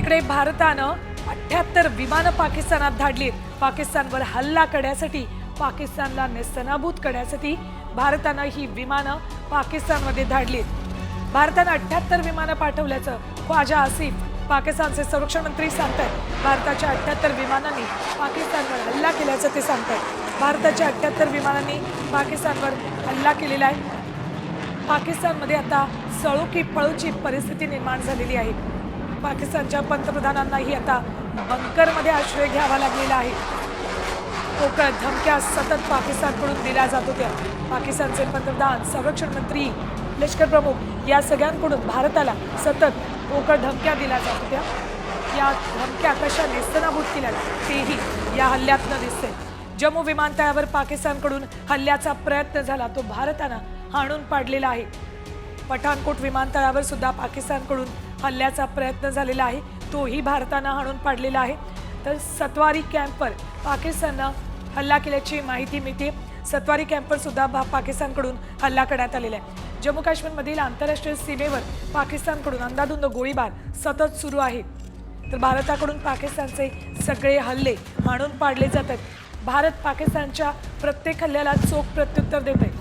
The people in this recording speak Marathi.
तिकडे भारतानं 78 विमानं पाकिस्तानात धाडलीत। पाकिस्तानवर हल्ला करण्यासाठी, पाकिस्तानला नेस्तनाबूत करण्यासाठी भारतानं ही विमानं पाकिस्तानमध्ये धाडलीत। भारतानं 78 विमानं पाठवल्याचं ख्वाजा आसिफ पाकिस्तानचे संरक्षण मंत्री सांगतात। भारताच्या 78 विमानांनी पाकिस्तानवर हल्ला केल्याचं ते सांगतात। भारताच्या 78 विमानांनी पाकिस्तानवर हल्ला केलेला आहे। पाकिस्तानमध्ये आता सळो की पळोची परिस्थिती निर्माण झालेली आहे। पाकिस्तानच्या पंतप्रधानांनाही आता बंकरमध्ये आश्रय घ्यावा लागलेला आहे। पोकळ धमक्या सतत पाकिस्तानकडून दिल्या जात होत्या। पाकिस्तानचे पंतप्रधान, संरक्षण मंत्री, लष्कर प्रमुख या सगळ्यांकडून भारताला सतत पोकळ धमक्या दिल्या जात होत्या। या धमक्या कशा नेस्तनाबूत केल्या तेही या हल्ल्यातनं दिसते। जम्मू विमानतळावर पाकिस्तानकडून हल्ल्याचा प्रयत्न झाला, तो भारतानं हाणून पाडलेला आहे। पठाणकोट विमानतळावर सुद्धा पाकिस्तानकडून हल्ल्याचा प्रयत्न झालेला आहे, तोही भारतानं हाणून पाडलेला आहे। तर सत्वारी कॅम्पवर पाकिस्ताननं हल्ला केल्याची माहिती मिळते। सत्वारी कॅम्पवर सुद्धा पाकिस्तानकडून हल्ला करण्यात आलेला आहे। जम्मू काश्मीरमधील आंतरराष्ट्रीय सीमेवर पाकिस्तानकडून अंधाधुंद गोळीबार सतत सुरू आहे। तर भारताकडून पाकिस्तानचे सगळे हल्ले हाणून पाडले जातात। भारत पाकिस्तानच्या प्रत्येक हल्ल्याला चोख प्रत्युत्तर देत आहे।